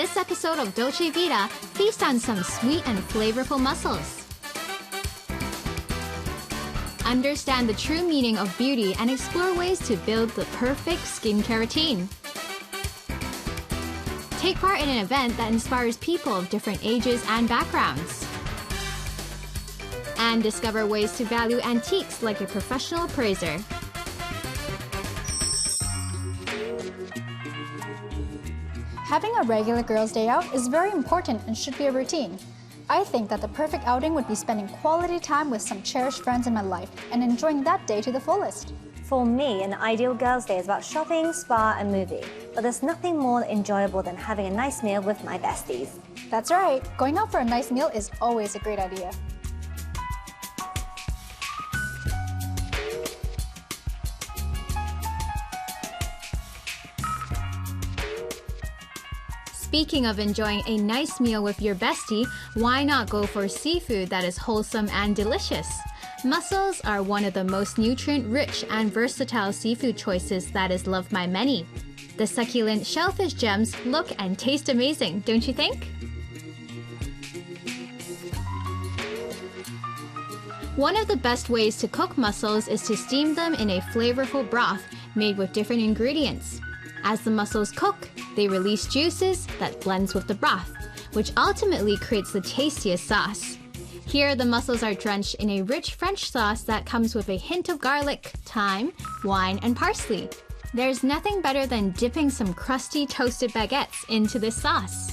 this episode of Dolce Vita, feast on some sweet and flavorful mussels. Understand the true meaning of beauty and explore ways to build the perfect skincare routine. Take part in an event that inspires people of different ages and backgrounds. And discover ways to value antiques like a professional appraiser. Having a regular girls' day out is very important and should be a routine. I think that the perfect outing would be spending quality time with some cherished friends in my life and enjoying that day to the fullest. For me, an ideal girls' day is about shopping, spa and movie. But there's nothing more enjoyable than having a nice meal with my besties. That's right, going out for a nice meal is always a great idea. Speaking of enjoying a nice meal with your bestie, why not go for seafood that is wholesome and delicious? Mussels are one of the most nutrient-rich and versatile seafood choices that is loved by many. The succulent shellfish gems look and taste amazing, don't you think? One of the best ways to cook mussels is to steam them in a flavorful broth made with different ingredients. As the mussels cook, they release juices that blends with the broth, which ultimately creates the tastiest sauce. Here, the mussels are drenched in a rich French sauce that comes with a hint of garlic, thyme, wine, and parsley. There's nothing better than dipping some crusty toasted baguettes into this sauce.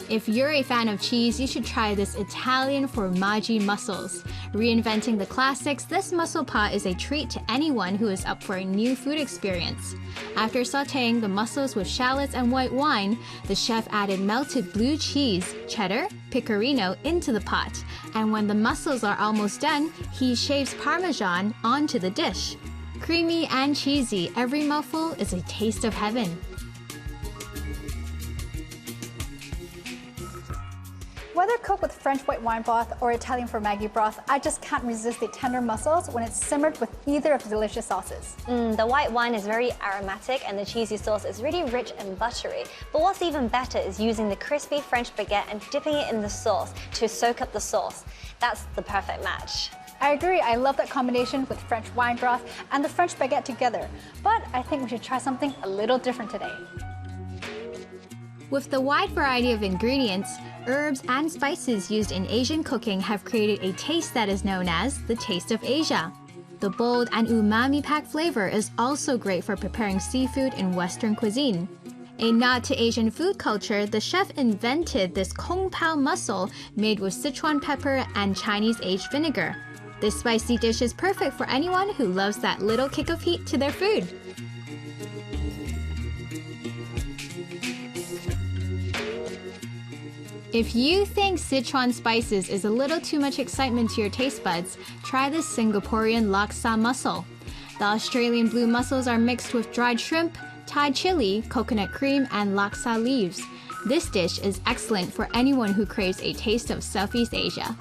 If you're a fan of cheese, you should try this Italian formaggi mussels. Reinventing the classics, this mussel pot is a treat to anyone who is up for a new food experience. After sautéing the mussels with shallots and white wine, the chef added melted blue cheese, cheddar, pecorino into the pot. And when the mussels are almost done, he shaves Parmesan onto the dish. Creamy and cheesy, every mouthful is a taste of heaven. Whether cooked with French white wine broth or Italian formaggi broth, I just can't resist the tender mussels when it's simmered with either of the delicious sauces. The white wine is very aromatic and the cheesy sauce is really rich and buttery. But what's even better is using the crispy French baguette and dipping it in the sauce to soak up the sauce. That's the perfect match. I agree, I love that combination with French wine broth and the French baguette together. But I think we should try something a little different today. With the wide variety of ingredients, herbs and spices used in Asian cooking have created a taste that is known as the taste of Asia. The bold and umami-packed flavor is also great for preparing seafood in Western cuisine. A nod to Asian food culture, the chef invented this Kung Pao mussel made with Sichuan pepper and Chinese aged vinegar. This spicy dish is perfect for anyone who loves that little kick of heat to their food. If you think Sichuan spices is a little too much excitement to your taste buds, try this Singaporean Laksa mussel. The Australian blue mussels are mixed with dried shrimp, Thai chili, coconut cream, and Laksa leaves. This dish is excellent for anyone who craves a taste of Southeast Asia.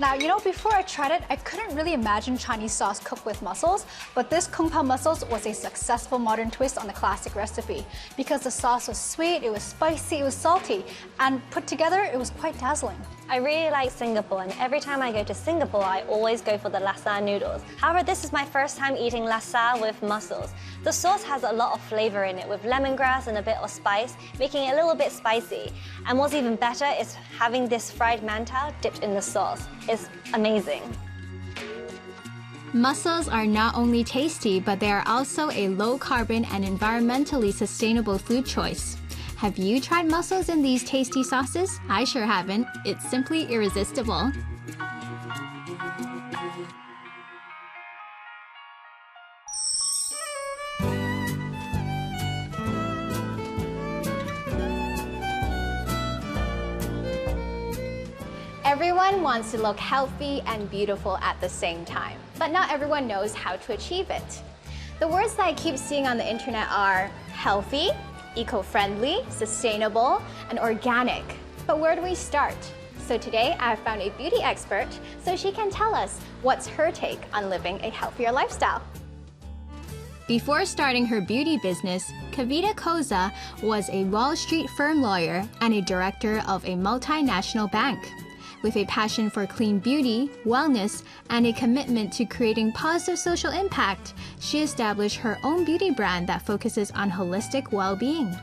Now, before I tried it, I couldn't really imagine Chinese sauce cooked with mussels, but this Kung Pao mussels was a successful modern twist on the classic recipe because the sauce was sweet, it was spicy, it was salty, and put together, it was quite dazzling. I really like Singapore, and every time I go to Singapore, I always go for the Laksa noodles. However, this is my first time eating Laksa with mussels. The sauce has a lot of flavor in it with lemongrass and a bit of spice, making it a little bit spicy. And what's even better is having this fried mantou dipped in the sauce. It's amazing. Mussels are not only tasty, but they are also a low-carbon and environmentally sustainable food choice. Have you tried mussels in these tasty sauces? I sure haven't. It's simply irresistible. Everyone wants to look healthy and beautiful at the same time, but not everyone knows how to achieve it. The words that I keep seeing on the internet are healthy, eco-friendly, sustainable, and organic. But where do we start? So today I've found a beauty expert so she can tell us what's her take on living a healthier lifestyle. Before starting her beauty business, Kavita Koza was a Wall Street firm lawyer and a director of a multinational bank. With a passion for clean beauty, wellness, and a commitment to creating positive social impact, she established her own beauty brand that focuses on holistic well-being.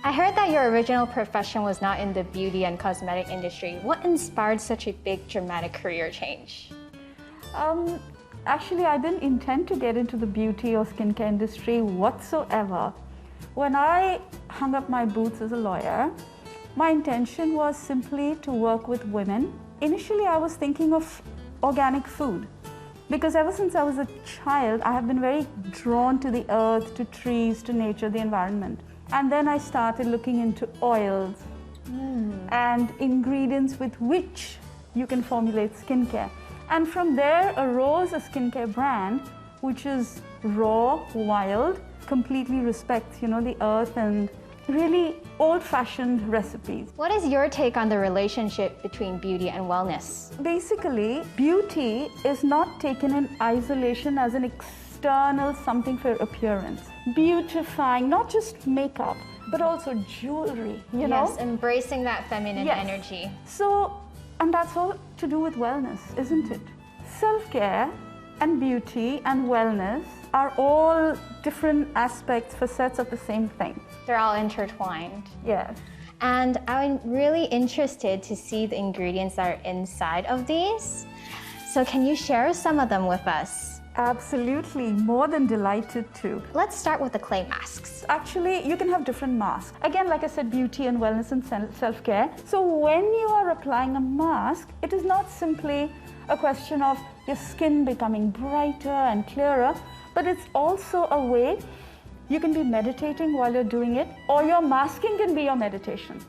I heard that your original profession was not in the beauty and cosmetic industry. What inspired such a big, dramatic career change? Actually, I didn't intend to get into the beauty or skincare industry whatsoever. When I hung up my boots as a lawyer, my intention was simply to work with women. Initially, I was thinking of organic food because ever since I was a child, I have been very drawn to the earth, to trees, to nature, the environment. And then I started looking into oils and ingredients with which you can formulate skincare. And from there arose a skincare brand which is raw, wild, completely respects, the earth and really old-fashioned recipes. What is your take on the relationship between beauty and wellness? Basically, beauty is not taken in isolation as an external something for appearance. Beautifying, not just makeup, but also jewelry, Yes, embracing that feminine energy. So, and that's all to do with wellness, isn't it? Self-care and beauty and wellness are all different aspects, facets of the same thing. They're all intertwined. Yes. And I'm really interested to see the ingredients that are inside of these. So can you share some of them with us? Absolutely, more than delighted to. Let's start with the clay masks. Actually, you can have different masks. Again, like I said, beauty and wellness and self-care. So when you are applying a mask, it is not simply a question of your skin becoming brighter and clearer, but it's also a way you can be meditating while you're doing it, or your masking can be your meditation.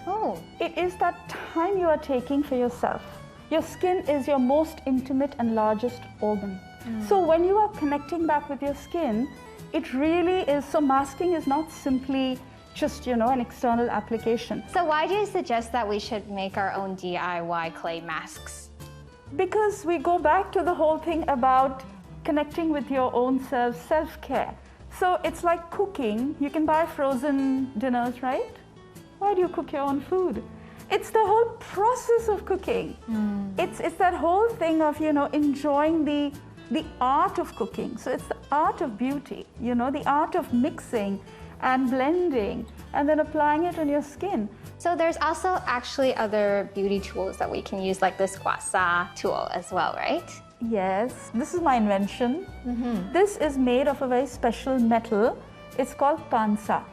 Oh. It is that time you are taking for yourself. Your skin is your most intimate and largest organ. So when you are connecting back with your skin, it really is, so masking is not simply just, an external application. So why do you suggest that we should make our own DIY clay masks? Because we go back to the whole thing about connecting with your own self, self-care. So it's like cooking. You can buy frozen dinners, right? Why do you cook your own food? It's the whole process of cooking. It's that whole thing of, enjoying the art of cooking. So it's the art of beauty, the art of mixing and blending and then applying it on your skin. So there's also actually other beauty tools that we can use, like this Laksa tool as well, right? Yes, this is my invention. This is made of a very special metal. It's called pansa.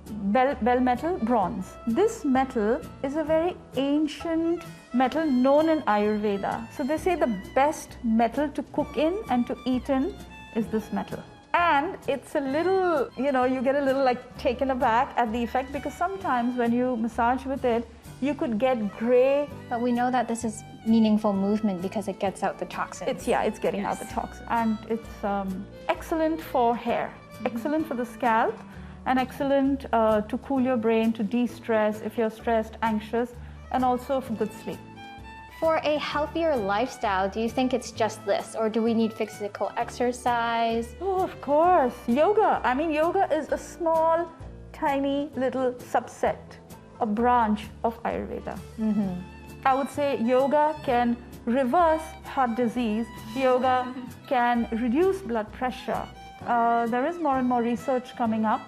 Bell metal, bronze. This metal is a very ancient metal known in Ayurveda. So they say the best metal to cook in and to eat in is this metal. And it's a little, you get a little taken aback at the effect, because sometimes when you massage with it, you could get gray. But we know that this is meaningful movement because it gets out the toxins. It's getting out the toxins. And it's excellent for hair, excellent for the scalp, and excellent to cool your brain, to de-stress if you're stressed, anxious, and also for good sleep. For a healthier lifestyle, do you think it's just this, or do we need physical exercise? Oh, of course. Yoga. I mean, yoga is a small, tiny little subset, a branch of Ayurveda. I would say yoga can reverse heart disease. Yoga can reduce blood pressure. There is more and more research coming up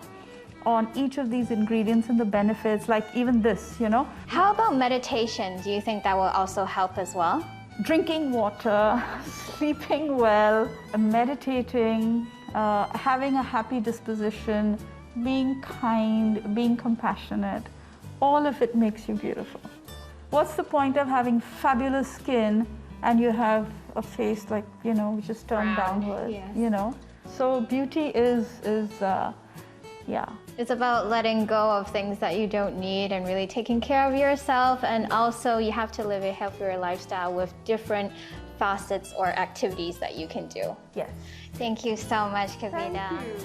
on each of these ingredients and the benefits, like even this, How about meditation? Do you think that will also help as well? Drinking water, sleeping well, meditating, having a happy disposition, being kind, being compassionate, all of it makes you beautiful. What's the point of having fabulous skin and you have a face which is turned downward, So beauty is It's about letting go of things that you don't need and really taking care of yourself. And also you have to live a healthier lifestyle with different facets or activities that you can do. Yes. Thank you so much, Kavita. Thank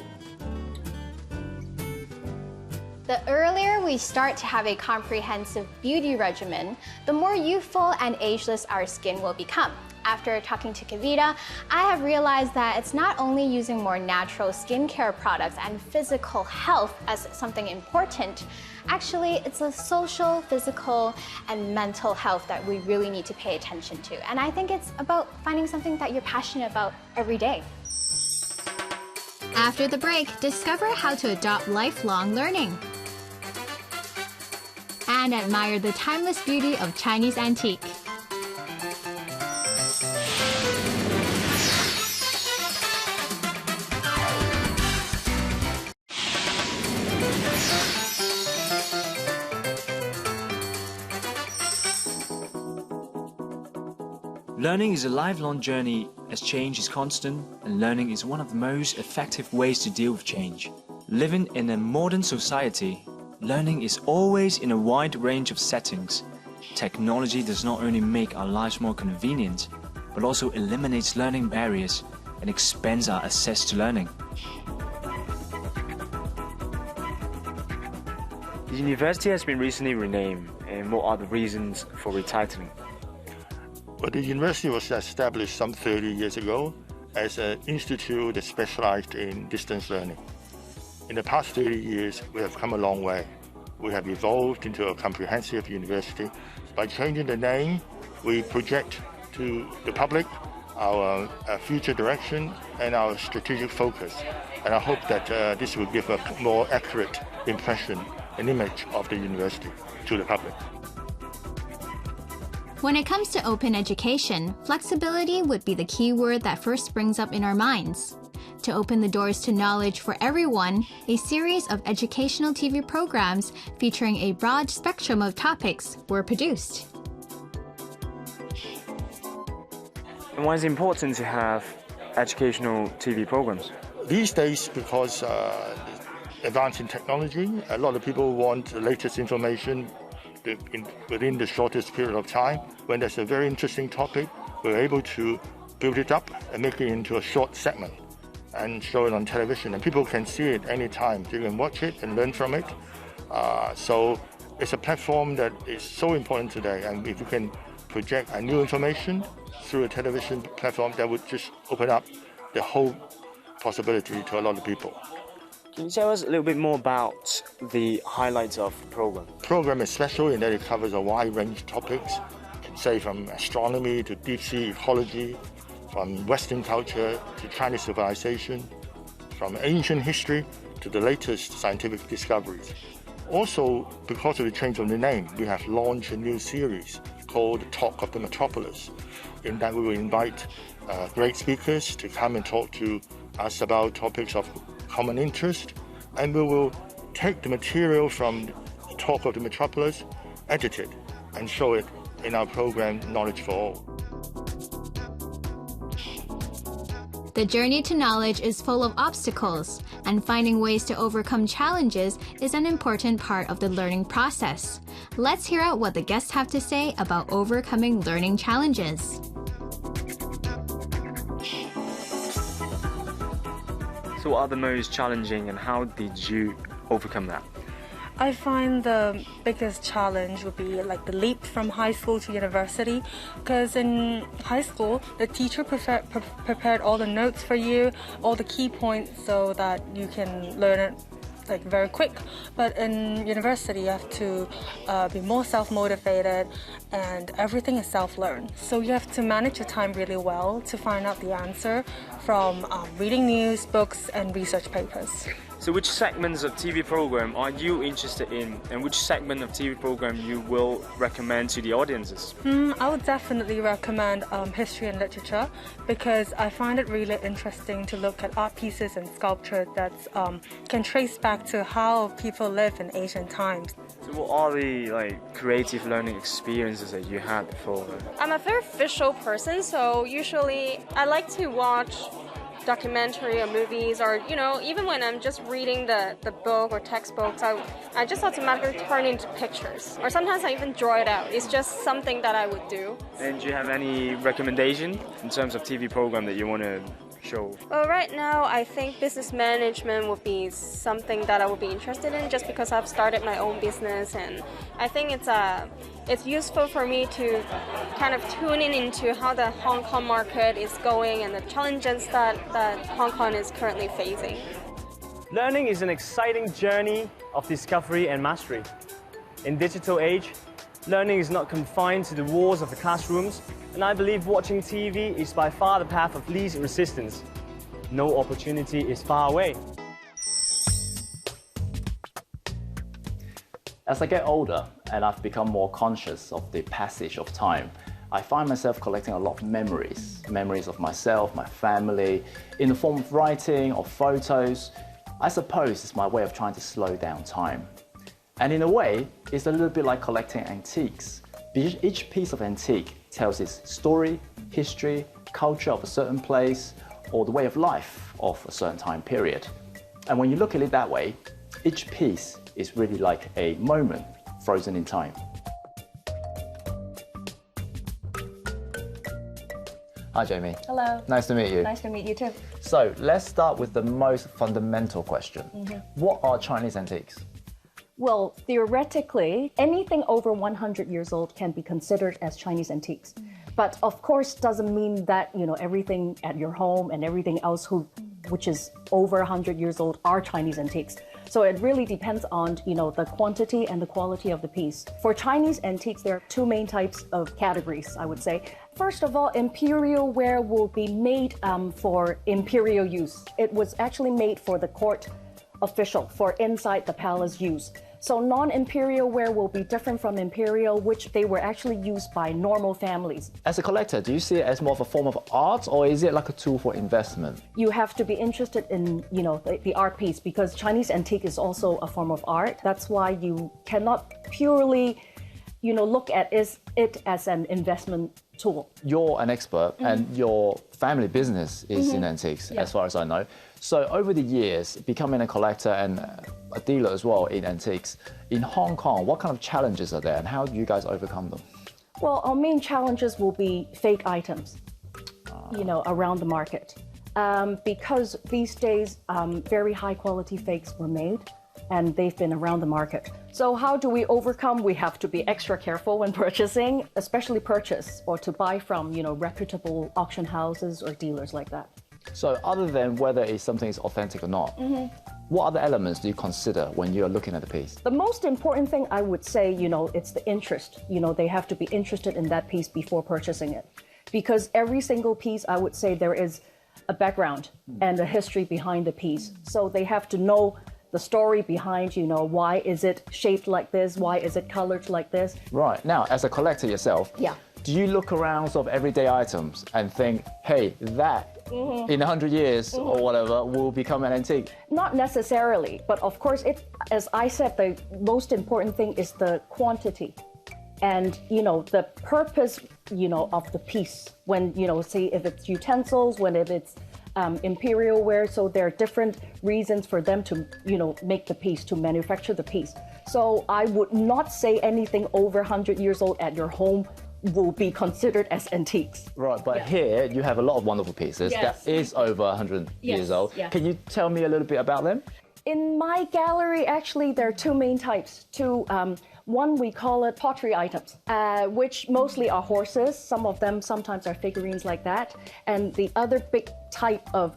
you. The earlier we start to have a comprehensive beauty regimen, the more youthful and ageless our skin will become. After talking to Kavita, I have realized that it's not only using more natural skincare products and physical health as something important. Actually, it's the social, physical, and mental health that we really need to pay attention to. And I think it's about finding something that you're passionate about every day. After the break, discover how to adopt lifelong learning and admire the timeless beauty of Chinese antique. Learning is a lifelong journey as change is constant, and learning is one of the most effective ways to deal with change. Living in a modern society, learning is always in a wide range of settings. Technology does not only make our lives more convenient, but also eliminates learning barriers and expands our access to learning. The university has been recently renamed, and what are the reasons for retitling? Well, the university was established some 30 years ago as an institute that specialized in distance learning. In the past 30 years, we have come a long way. We have evolved into a comprehensive university. By changing the name, we project to the public our future direction and our strategic focus. And I hope that this will give a more accurate impression and image of the university to the public. When it comes to open education, flexibility would be the key word that first springs up in our minds. To open the doors to knowledge for everyone, a series of educational TV programs featuring a broad spectrum of topics were produced. And why is it important to have educational TV programs? These days, because advancing technology, a lot of people want the latest information within the shortest period of time. When there's a very interesting topic, we're able to build it up and make it into a short segment and show it on television, and people can see it anytime. They can watch it and learn from it. So it's a platform that is so important today, and if you can project a new information through a television platform, that would just open up the whole possibility to a lot of people. Can you tell us a little bit more about the highlights of the program? The program is special in that it covers a wide range of topics, say from astronomy to deep sea ecology, from Western culture to Chinese civilization, from ancient history to the latest scientific discoveries. Also, because of the change of the name, we have launched a new series called Talk of the Metropolis. In that, we will invite great speakers to come and talk to us about topics of common interest, and we will take the material from the Talk of the Metropolis, edit it, and show it in our program Knowledge for All. The journey to knowledge is full of obstacles, and finding ways to overcome challenges is an important part of the learning process. Let's hear out what the guests have to say about overcoming learning challenges. So what are the most challenging, and how did you overcome that? I find the biggest challenge would be like the leap from high school to university, because in high school the teacher prepared all the notes for you, all the key points, so that you can learn it like very quick. But in university you have to be more self-motivated, and everything is self-learned. So you have to manage your time really well to find out the answer from reading news, books and research papers. So which segments of TV program are you interested in, and which segment of TV program you will recommend to the audiences? I would definitely recommend history and literature, because I find it really interesting to look at art pieces and sculpture that can trace back to how people lived in ancient times. So what are the creative learning experiences that you had before? I'm a very visual person, so usually I like to watch documentary or movies, or even when I'm just reading the book or textbooks, I just automatically turn into pictures, or sometimes I even draw it out. It's just something that I would do. And do you have any recommendation in terms of TV program that you want to show? Well, right now, I think business management would be something that I would be interested in just because I've started my own business, and I think it's useful for me to kind of tune in into how the Hong Kong market is going and the challenges that Hong Kong is currently facing. Learning is an exciting journey of discovery and mastery. In digital age, learning is not confined to the walls of the classrooms, and I believe watching TV is by far the path of least resistance. No opportunity is far away. As I get older and I've become more conscious of the passage of time, I find myself collecting a lot of memories. Memories of myself, my family, in the form of writing or photos. I suppose it's my way of trying to slow down time. And in a way, it's a little bit like collecting antiques. Each piece of antique tells its story, history, culture of a certain place, or the way of life of a certain time period. And when you look at it that way, each piece is really like a moment frozen in time. Hi, Jamie. Hello. Nice to meet you. Nice to meet you too. So let's start with the most fundamental question. What are Chinese antiques? Well, theoretically, anything over 100 years old can be considered as Chinese antiques. But of course, doesn't mean that, everything at your home and everything else which is over 100 years old are Chinese antiques. So it really depends on, the quantity and the quality of the piece. For Chinese antiques, there are two main types of categories, I would say. First of all, imperial ware will be made for imperial use. It was actually made for the court official, for inside the palace use. So non-imperial ware will be different from imperial, which they were actually used by normal families. As a collector, do you see it as more of a form of art, or is it like a tool for investment? You have to be interested in, the art piece, because Chinese antique is also a form of art. That's why you cannot purely, look at it as an investment tool. You're an expert, and your family business is in antiques, as far as I know. So over the years, becoming a collector and a dealer as well in antiques, in Hong Kong, what kind of challenges are there, and how do you guys overcome them? Well, our main challenges will be fake items, around the market. Because these days, very high quality fakes were made, and they've been around the market. So how do we overcome? We have to be extra careful when purchasing, especially purchase or to buy from, reputable auction houses or dealers like that. So other than whether something is authentic or not, what other elements do you consider when you're looking at the piece? The most important thing I would say, it's the interest. They have to be interested in that piece before purchasing it. Because every single piece, I would say there is a background and a history behind the piece. So they have to know the story behind, why is it shaped like this? Why is it colored like this? Right. Now, as a collector yourself, do you look around sort of everyday items and think, hey, that in 100 years or whatever will become an antique? Not necessarily, but of course, as I said, the most important thing is the quantity and, the purpose, of the piece. When, say if it's utensils, if it's imperial ware, so there are different reasons for them to, make the piece, to manufacture the piece. So I would not say anything over 100 years old at your home will be considered as antiques. Right, but here you have a lot of wonderful pieces that is over 100 years old. Can you tell me a little bit about them? In my gallery, actually, there are two main types. One, we call it pottery items, which mostly are horses. Some of them sometimes are figurines like that. And the other big type of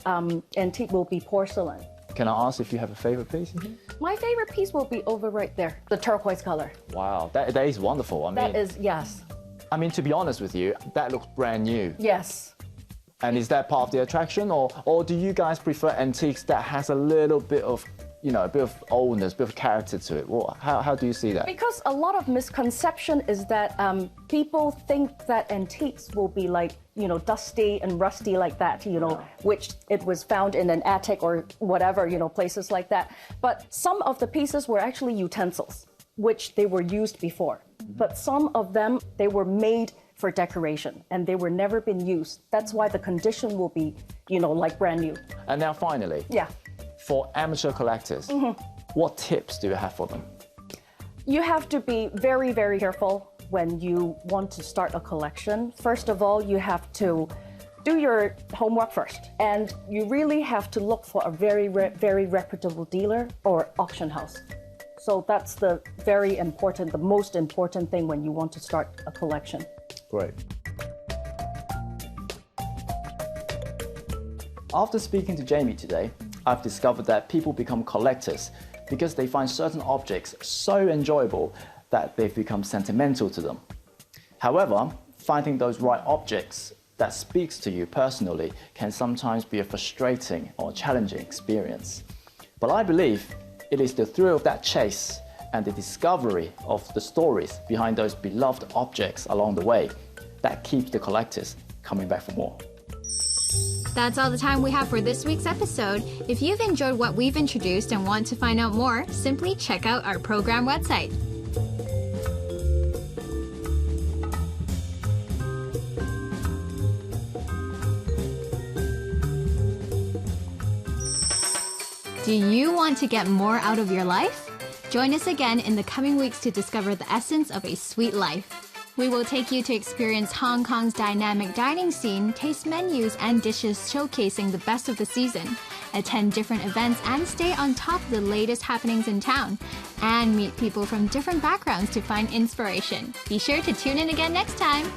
antique will be porcelain. Can I ask if you have a favorite piece? My favorite piece will be over right there, the turquoise color. Wow, that is wonderful. That is, yes. I mean, to be honest with you, that looks brand new. Yes. And is that part of the attraction, or do you guys prefer antiques that has a little bit of, a bit of oldness, a bit of character to it? How do you see that? Because a lot of misconception is that people think that antiques will be like, dusty and rusty like that, which it was found in an attic or whatever, places like that. But some of the pieces were actually utensils, which they were used before. But some of them, they were made for decoration and they were never been used. That's why the condition will be, like brand new. And now finally, for amateur collectors, what tips do you have for them? You have to be very, very careful when you want to start a collection. First of all, you have to do your homework first. And you really have to look for a very reputable dealer or auction house. So that's the most important thing when you want to start a collection. Great. After speaking to Jamie today, I've discovered that people become collectors because they find certain objects so enjoyable that they've become sentimental to them. However, finding those right objects that speaks to you personally can sometimes be a frustrating or challenging experience. But I believe it is the thrill of that chase and the discovery of the stories behind those beloved objects along the way that keeps the collectors coming back for more. That's all the time we have for this week's episode. If you've enjoyed what we've introduced and want to find out more, simply check out our program website. Do you want to get more out of your life? Join us again in the coming weeks to discover the essence of a sweet life. We will take you to experience Hong Kong's dynamic dining scene, taste menus and dishes showcasing the best of the season, attend different events and stay on top of the latest happenings in town, and meet people from different backgrounds to find inspiration. Be sure to tune in again next time.